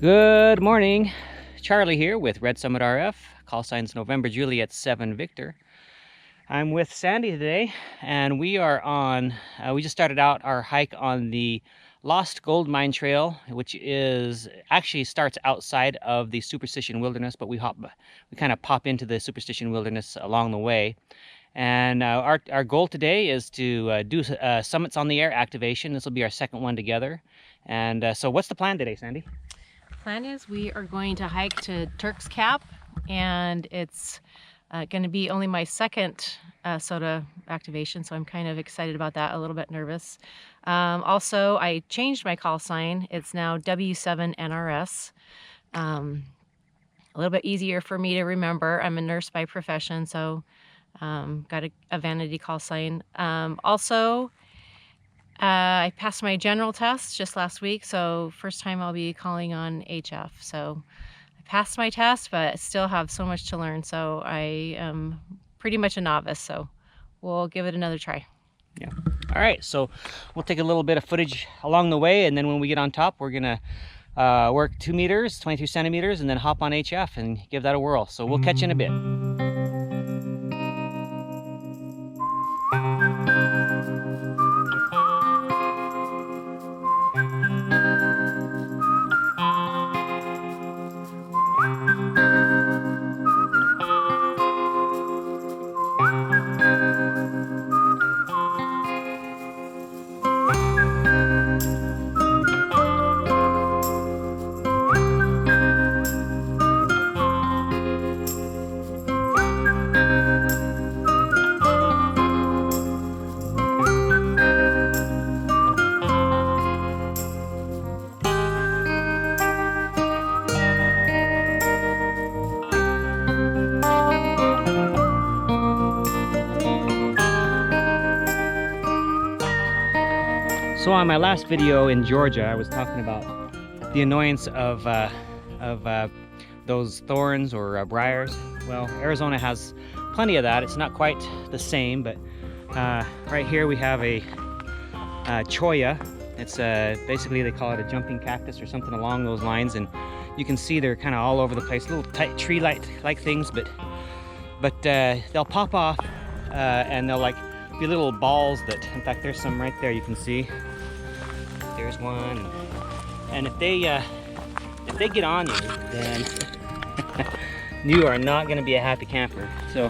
Good morning, Charlie here with Red Summit RF, call signs November Juliet 7 Victor. I'm with Sandy today, and we are on, we just started out our hike on the Lost Gold Mine Trail, which actually starts outside of the Superstition Wilderness, but we kind of pop into the Superstition Wilderness along the way. And our goal today is to do Summits on the Air activation. This will be our second one together. And so what's the plan today, Sandy? Plan is we are going to hike to Turk's Cap, and it's going to be only my second SOTA activation, so I'm kind of excited about that, a little bit nervous. Also, I changed my call sign. It's now W7NRS. A little bit easier for me to remember. I'm a nurse by profession, so got a vanity call sign. I passed my general test just last week, so first time I'll be calling on HF. So I passed my test, but I still have so much to learn. So I am pretty much a novice, so we'll give it another try. Yeah. All right, so we'll take a little bit of footage along the way, and then when we get on top, we're gonna work 2 meters, 22 centimeters, and then hop on HF and give that a whirl. So we'll catch you in a bit. So on my last video in Georgia, I was talking about the annoyance of those thorns or briars. Well, Arizona has plenty of that. It's not quite the same, but right here we have a cholla. It's basically they call it a jumping cactus or something along those lines, and you can see they're kind of all over the place, little tight tree-like things, but they'll pop off and they'll like be little balls that, in fact, there's some right there you can see. There's one, and if they get on you, then you are not going to be a happy camper. So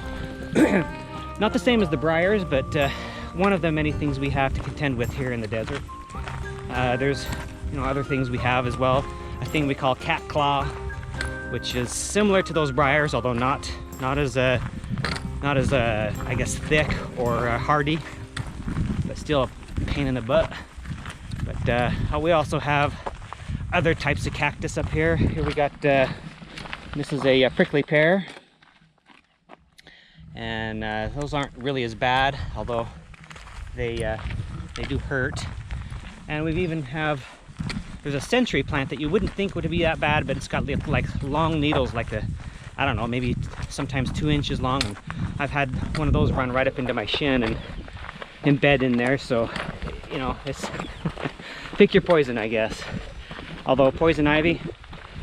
not the same as the briars, but one of the many things we have to contend with here in the desert. There's other things we have as well. A thing we call cat claw, which is similar to those briars, although not as I guess thick or hardy, but still a pain in the butt. But we also have other types of cactus up here. Here we got this is a prickly pear, and those aren't really as bad, although they do hurt. And we even there's a century plant that you wouldn't think would be that bad, but it's got like long needles, like I don't know, maybe sometimes 2 inches long. And I've had one of those run right up into my shin and embed in there. So it's pick your poison, I guess. Although poison ivy,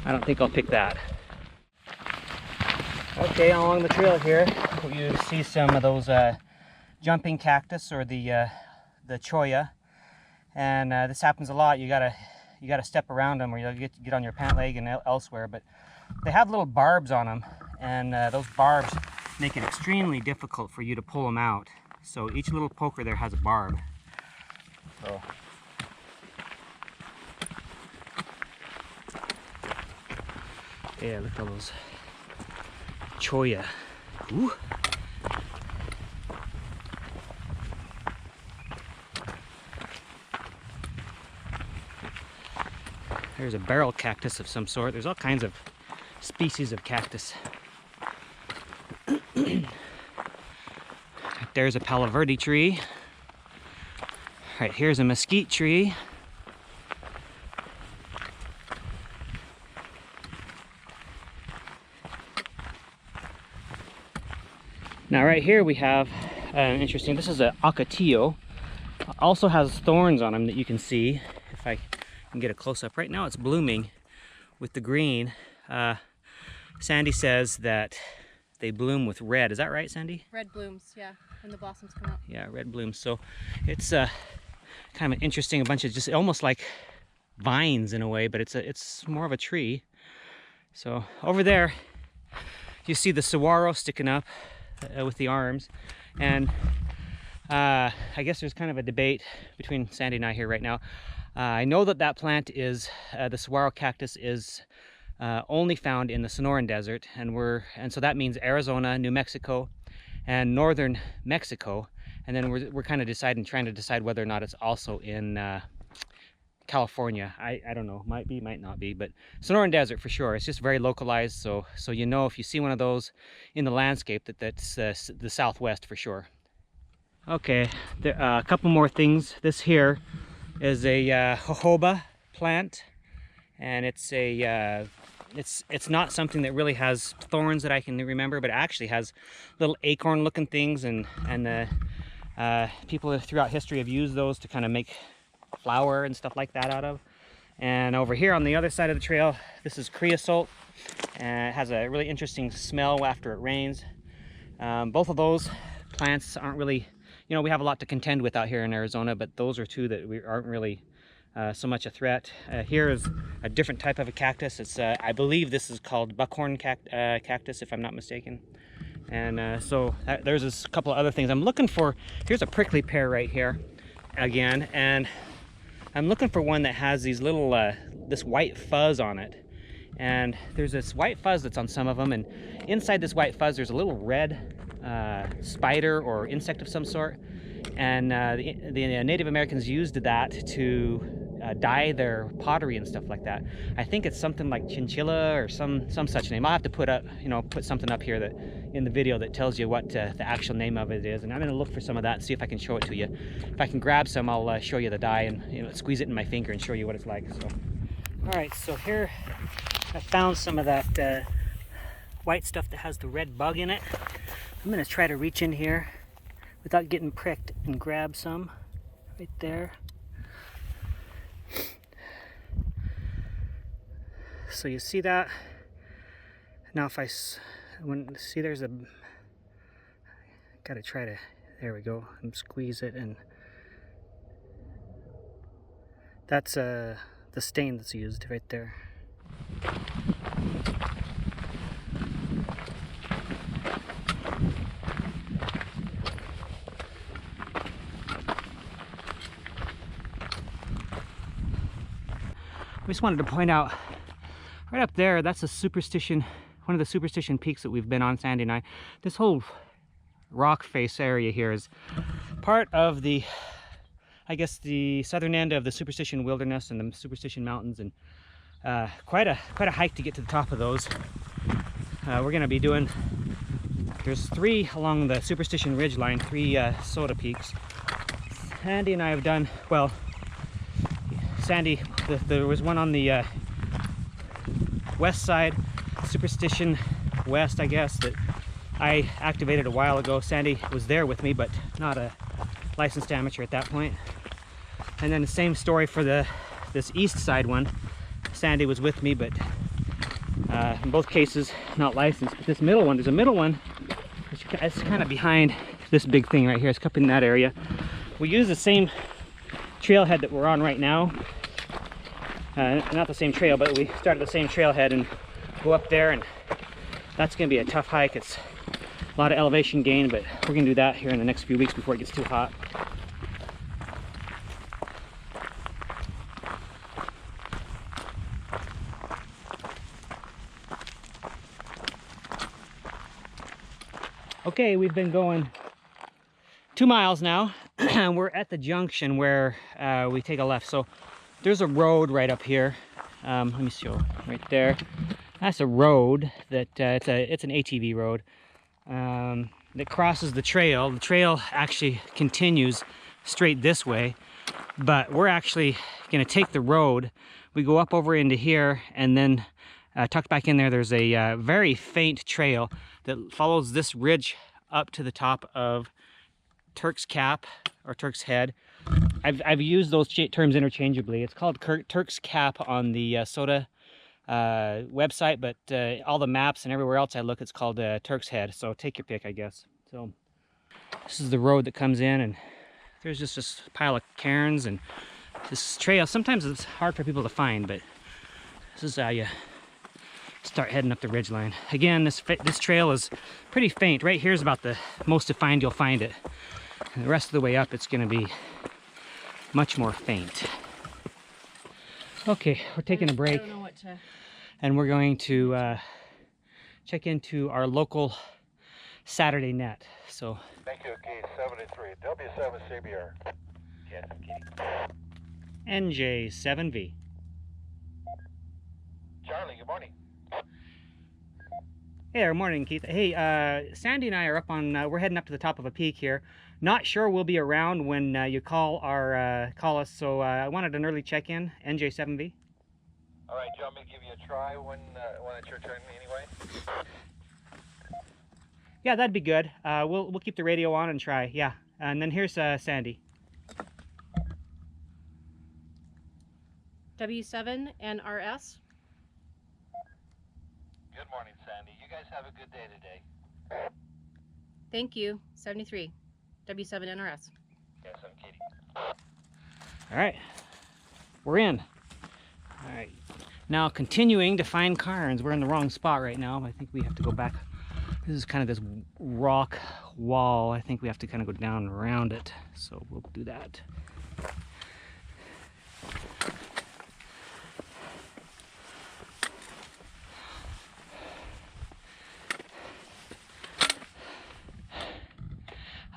I don't think I'll pick that. Okay, along the trail here, you see some of those jumping cactus, or the cholla, and this happens a lot. You gotta step around them, or you'll get on your pant leg and elsewhere. But they have little barbs on them, and those barbs make it extremely difficult for you to pull them out. So each little poker there has a barb. So yeah, look at all those cholla. Ooh. There's a barrel cactus of some sort. There's all kinds of species of cactus. There's a palo verde tree. Right here's a mesquite tree. Now right here we have interesting, this is an ocotillo. Also has thorns on them that you can see. If I can get a close-up. Right now it's blooming with the green. Sandy says that they bloom with red. Is that right, Sandy? Red blooms, yeah, when the blossoms come out. Yeah, red blooms. So it's kind of an interesting, a bunch of just almost like vines in a way, but it's more of a tree. So over there, you see the saguaro sticking up with the arms, and I guess there's kind of a debate between Sandy and I here right now. I know that that plant is the saguaro cactus is only found in the Sonoran Desert, and so that means Arizona, New Mexico, and northern Mexico. And then we're kind of trying to decide whether or not it's also in California. I don't know, might be, might not be, but Sonoran Desert for sure. It's just very localized, so you know if you see one of those in the landscape that's the Southwest for sure. Okay, a couple more things. This here is a jojoba plant, and it's not something that really has thorns that I can remember, but it actually has little acorn-looking things, and people throughout history have used those to kind of make flour and stuff like that out of. And over here on the other side of the trail, this is creosote, and it has a really interesting smell after it rains. Both of those plants aren't really, you know, we have a lot to contend with out here in Arizona, but those are two that we aren't really so much a threat. Here is a different type of a cactus. It's I believe this is called buckhorn cactus, if I'm not mistaken. And so there's a couple of other things I'm looking for. Here's a prickly pear right here again, and I'm looking for one that has these little this white fuzz on it. And there's this white fuzz that's on some of them, and inside this white fuzz there's a little red spider or insect of some sort. And the Native Americans used that to dye their pottery and stuff like that. I think it's something like chinchilla or some such name. I'll have to put something up here that in the video that tells you what the actual name of it is, and I'm going to look for some of that and see if I can show it to you. If I can grab some, I'll show you the dye and squeeze it in my finger and show you what it's like. So, all right, so here I found some of that white stuff that has the red bug in it. I'm going to try to reach in here without getting pricked and grab some right there. So you see that? Now if see there's a, gotta try to, there we go, and squeeze it, and that's the stain that's used right there. I just wanted to point out, right up there, that's a superstition, one of the superstition peaks that we've been on, Sandy and I. This whole rock face area here is part of the, I guess, the southern end of the Superstition Wilderness and the Superstition Mountains, and quite a hike to get to the top of those. We're going to be doing, there's 3 along the Superstition Ridge line, 3 SOTA peaks. Sandy and I have done, well, Sandy, there was one on the west side, Superstition West, I guess, that I activated a while ago. Sandy was there with me, but not a licensed amateur at that point. And then the same story for this east side one. Sandy was with me, but in both cases not licensed. But this middle one, there's a middle one, it's kind of behind this big thing right here. It's up in that area. We use the same trailhead that we're on right now. Not the same trail, but we started the same trailhead and go up there, and that's going to be a tough hike. It's a lot of elevation gain, but we're going to do that here in the next few weeks before it gets too hot. Okay, we've been going 2 miles now, and we're at the junction where we take a left. So there's a road right up here. Let me show right there. That's a road that it's an ATV road that crosses the trail. The trail actually continues straight this way, but we're actually going to take the road. We go up over into here, and then tucked back in there, there's a very faint trail that follows this ridge up to the top of Turk's Cap or Turk's Head. I've used those terms interchangeably. It's called Turk's Cap on the SOTA website, but all the maps and everywhere else I look, it's called Turk's Head. So take your pick, I guess. So this is the road that comes in, and there's just this pile of cairns and this trail. Sometimes it's hard for people to find, but this is how you start heading up the ridgeline. Again, this trail is pretty faint. Right here is about the most defined you'll find it. And the rest of the way up, it's going to be much more faint. Okay, we're taking a break, I don't know what to... and we're going to check into our local Saturday net. So. Thank you, Keith. 73, W7CBR. Yes, Keith. NJ7V. Charlie, good morning. Hey there, morning, Keith. Hey, Sandy and I are up on, we're heading up to the top of a peak here. Not sure we'll be around when you call us, so I wanted an early check-in, NJ7V. All right, do you want me to give you a try when it's your turn anyway? Yeah, that'd be good. We'll keep the radio on and try, yeah. And then here's Sandy. W7NRS. Good morning, Sandy. You guys have a good day today. Thank you. 73. W7NRS. Yes, I'm Katie. All right, we're in. All right, now continuing to find cairns. We're in the wrong spot right now. I think we have to go back. This is kind of this rock wall. I think we have to kind of go down around it. So we'll do that.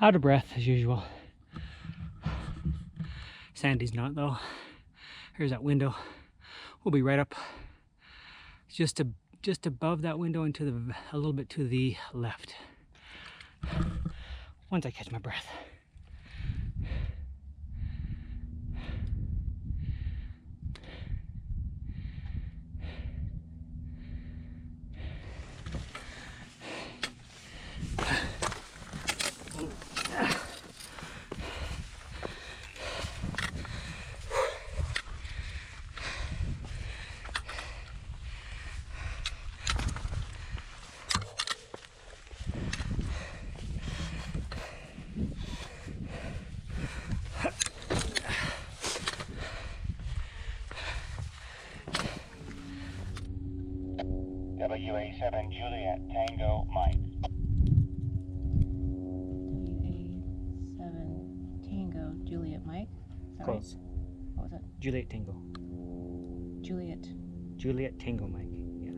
Out of breath as usual. Sandy's not though. Here's that window. We'll be right up just above that window and to a little bit to the left. Once I catch my breath. W7 Juliet Tango Mike. W7 Tango Juliet Mike. Is that Close. Right? What was it? Juliet Tango. Juliet Tango Mike. Yeah.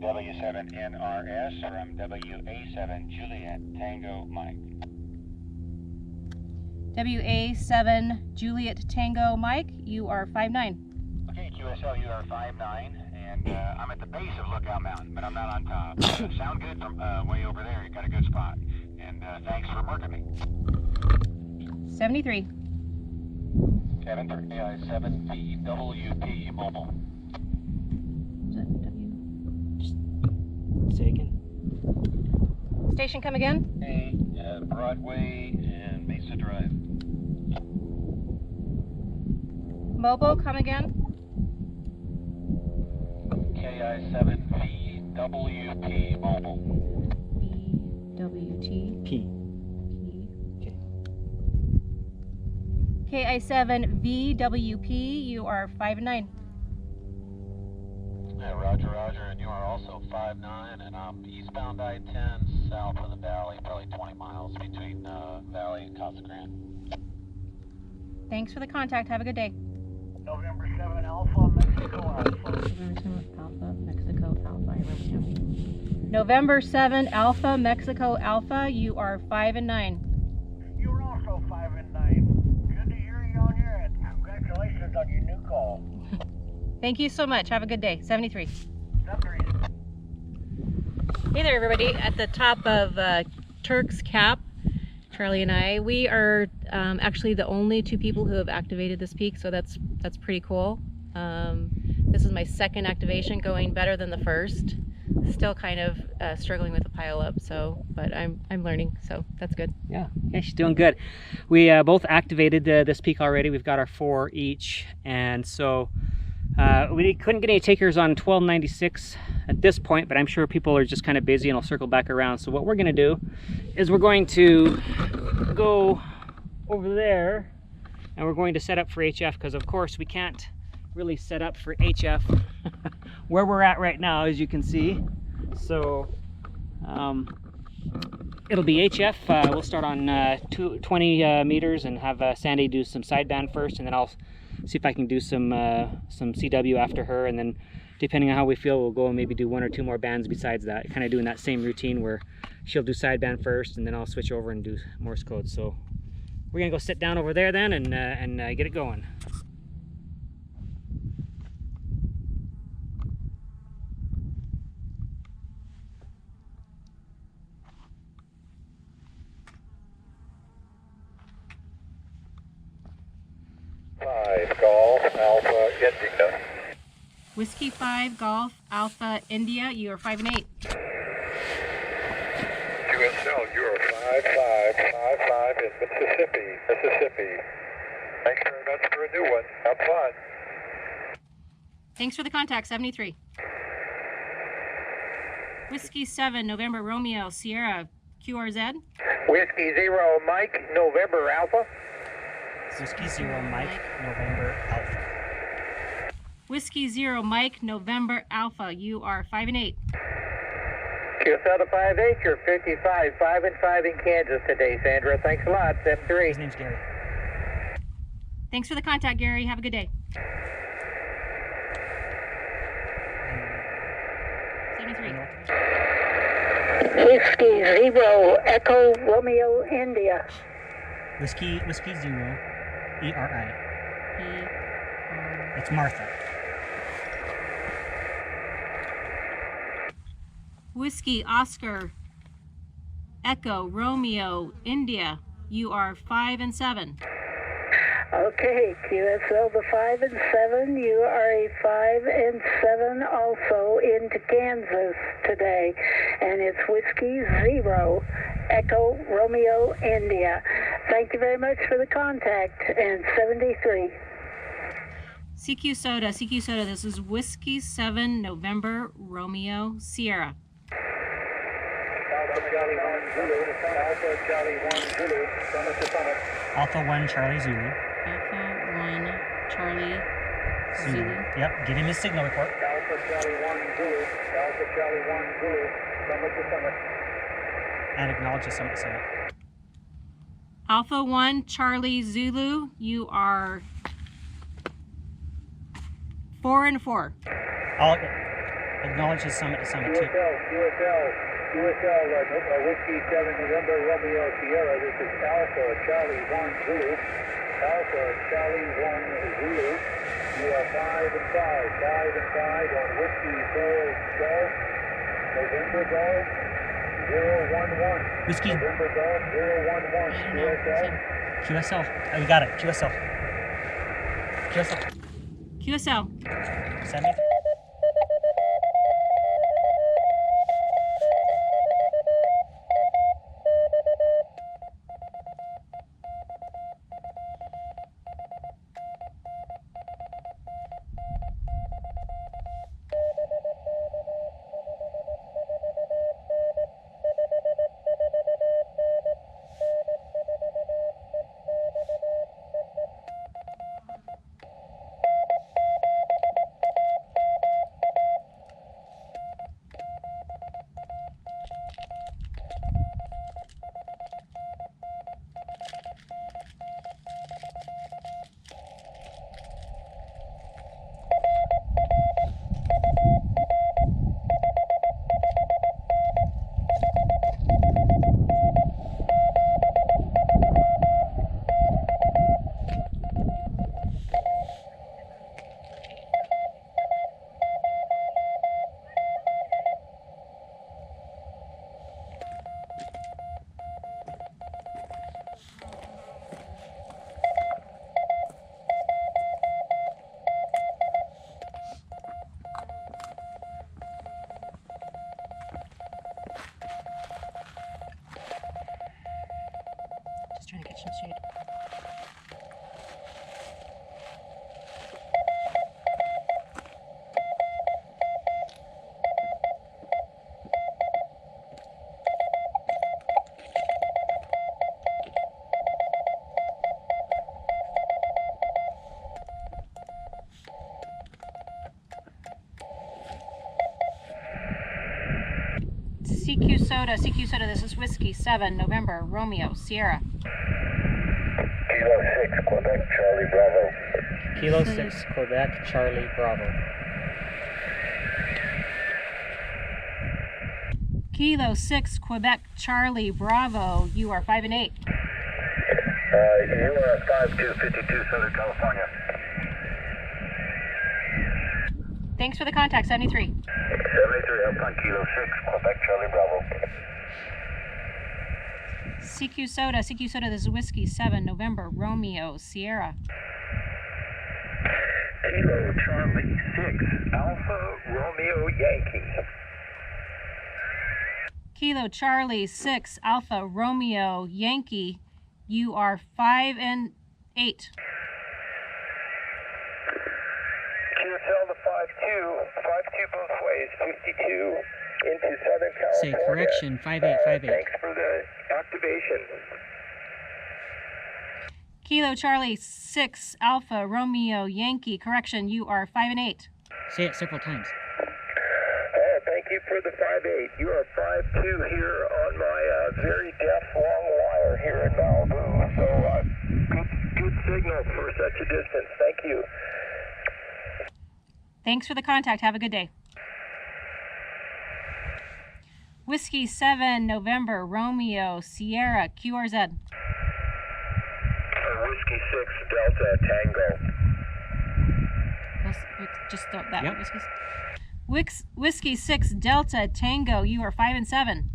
W7NRS from WA7 Juliet Tango Mike. WA7 Juliet Tango Mike. You are 5'9". Okay, QSL, you are 5'9", and I'm at the base of Lookout Mountain, but I'm not on top. Sound good from way over there. You got a good spot. And thanks for marking me. 73. Kevin, AI7VWP mobile. Was it W? Say again. Station come again? Hey, Broadway and Mesa Drive. Mobile come again? KI7VWP mobile. BWT. P. Okay. KI7VWP. You are 5'9". Roger, Roger, and you are also 5'9", and I'm eastbound I-10, south of the valley, probably 20 miles between Valley and Casa Grande. Thanks for the contact. Have a good day. November 7 Alpha, Mexico Alpha. November 7 Alpha, Mexico Alpha. I remember now. November 7 Alpha, Mexico Alpha. You are 5'9". You're also 5'9". Good to hear you on your end. Congratulations on your new call. Thank you so much. Have a good day. 73. 73. Hey there, everybody. At the top of Turk's Cap, Charlie and I, we are actually the only two people who have activated this peak, so that's pretty cool. This is my second activation, going better than the first. Still kind of struggling with the pile up, but I'm learning, so that's good. Yeah, she's doing good. We both activated this peak already. We've got our 4 each, and so We couldn't get any takers on 1296 at this point, but I'm sure people are just kind of busy and I'll circle back around. So what we're going to do is we're going to go over there and we're going to set up for HF, because of course we can't really set up for HF where we're at right now, as you can see. So it'll be HF. We'll start on 20 meters and have Sandy do some sideband first, and then I'll see if I can do some CW after her, and then depending on how we feel, we'll go and maybe do 1 or 2 more bands besides that, kind of doing that same routine where she'll do sideband first and then I'll switch over and do Morse code. So we're gonna go sit down over there then and get it going. Golf Alpha India. Whiskey 5 Golf Alpha India, you are 5 and 8. QSL, you are 5555 in Mississippi. Thanks very much for a new one. Have fun. Thanks for the contact, 73. Whiskey 7 November Romeo Sierra QRZ. Whiskey 0 Mike November Alpha. Whiskey 0 Mike November Alpha. Whiskey 0 Mike November Alpha, you are 5 and 8. QSL to 58, you're 55, 5 and 5 in Kansas today, Sandra. Thanks a lot, 73. His name's Gary. Thanks for the contact, Gary. Have a good day. 73. Whiskey 0 Echo Romeo India. Whiskey 0 ERI. It's Martha. Whiskey Oscar Echo Romeo India, you are 5 and 7. Okay, QSL the 5 and 7. You are a 5 and 7 also into Kansas today. And it's Whiskey 0 Echo Romeo India. Thank you very much for the contact. And 73. CQ Soda, this is Whiskey 7 November Romeo Sierra. Alpha 1 Charlie Zulu. Alpha 1 Charlie Zulu. Yep, give him his signal report. Alpha Charlie 1 Zulu. Alpha Charlie 1 Zulu. Summit to summit. And acknowledge the summit summit. Alpha 1 Charlie Zulu, you are 4 and 4. I'll acknowledge his summit to summit too. QSL, Whiskey 7 November Romeo Sierra. This is Alpha Charlie 1 Zulu. Alpha Charlie 1 Zulu. You are 5 and 5 on Whiskey 4 Golf. November Golf 011. Whiskey. November Golf 011. QSL. QSL. Oh, you got it. QSL. QSL. Send me. Just trying to get some shade. CQ SOTA, this is Whiskey 7, November, Romeo, Sierra. Kilo 6, Quebec, Charlie, Bravo. Kilo 6, Quebec, Charlie, Bravo. Kilo 6, Quebec, Charlie, Bravo, you are 5 and 8. You are 5252, Southern California. Thanks for the contact, 73. 73, up on Kilo 6, Quebec, Charlie, Bravo. CQ SOTA, this is Whiskey 7, November, Romeo, Sierra. Kilo Charlie 6, Alpha Romeo Yankee. Kilo Charlie 6, Alpha Romeo, Yankee, you are 5 and 8. QSL to 52, 52 both ways, 52 into Southern California. Say correction, 5858. Thanks for the activation. Kilo Charlie 6, Alpha Romeo, Yankee, correction, you are 5 and 8. Say it several times. Oh, thank you for the 5-8. You are 5-2 here on my very deaf long wire here in Malibu. So good signal for such a distance. Thank you. Thanks for the contact. Have a good day. Whiskey 7, November, Romeo, Sierra, QRZ. Whiskey 6, Delta, Tango. Just that Yep. one. Whiskey 6, Delta, Tango, you are 5 and 7.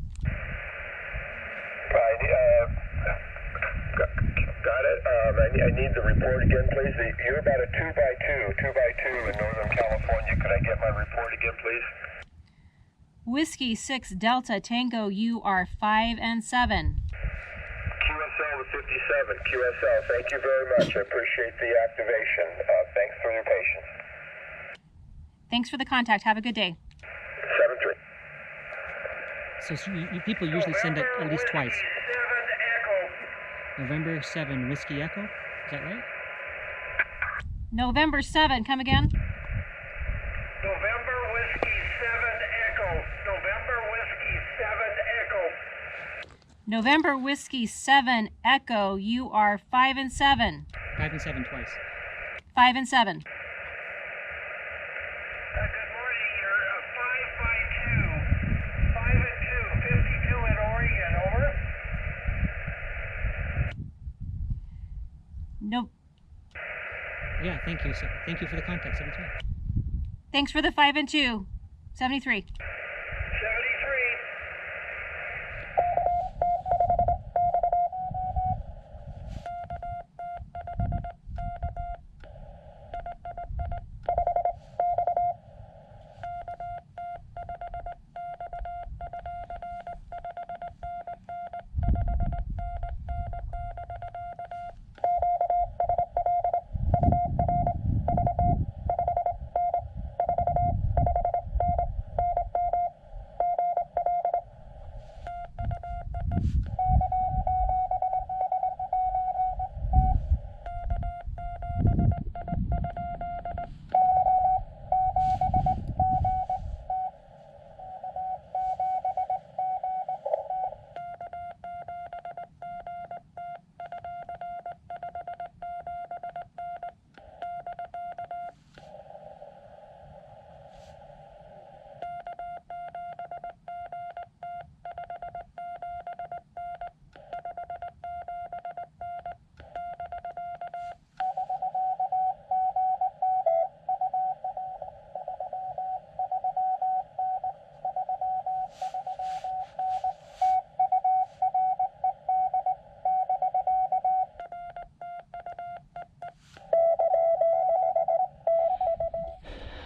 Got it. I need the report again, please. You're about a 2x2 in Northern California. Could I get my report again, please? Whiskey 6, Delta, Tango, you are 5 and 7. QSL to 57. QSL, thank you very much. I appreciate the activation. Thanks for your patience. Thanks for the contact. Have a good day. 7-3. So you people usually send it at least twice. 7 Echo. November 7, Whiskey Echo. Is that right? November 7, come again. November Whiskey 7 Echo. November Whiskey 7 Echo. November Whiskey 7, Echo, you are 5 and 7. 5 and 7 twice. 5 and 7. Good morning. You're 5x2. 5 and 2. 52 in Oregon. Over. No. Yeah, thank you. Thank you for the contact, 73. Thanks for the 5 and 2. 73. 73.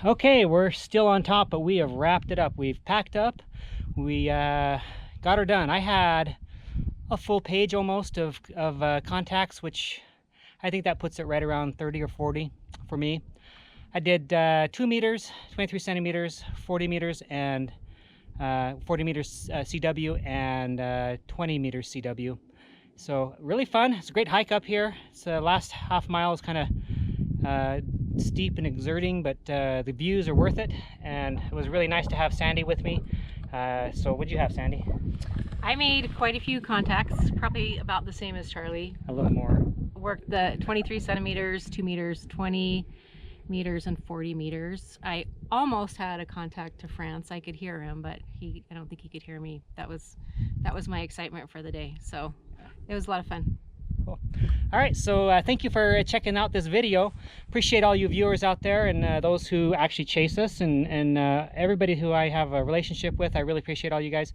Okay, we're still on top, but we have wrapped it up. We've packed up. We got her done. I had a full page almost of contacts, which I think that puts it right around 30 or 40 for me. I did 2 meters, 23 centimeters, 40 meters, and 40 meters CW and 20 meters CW. So really fun. It's a great hike up here. It's the last half mile is kind of steep and exerting, but the views are worth it. And it was really nice to have Sandy with me. So what'd you have, Sandy? I made quite a few contacts, probably about the same as Charlie. A little more. Worked the 23 centimeters, 2 meters, 20 meters, and 40 meters. I almost had a contact to France. I could hear him, but I don't think he could hear me. That was my excitement for the day. So it was a lot of fun. Cool. All right, so thank you for checking out this video. Appreciate all you viewers out there and those who actually chase us, and everybody who I have a relationship with. I really appreciate all you guys.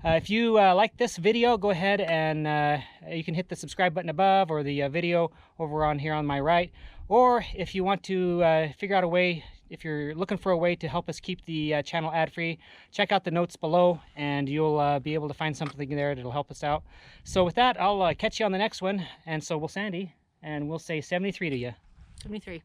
If you like this video, go ahead and you can hit the subscribe button above, or the video over on here on my right. Or if you want to figure out a way, if you're looking for a way to help us keep the channel ad-free, check out the notes below, and you'll be able to find something there that'll help us out. So with that, I'll catch you on the next one. And so will Sandy, and we'll say 73 to you. 73.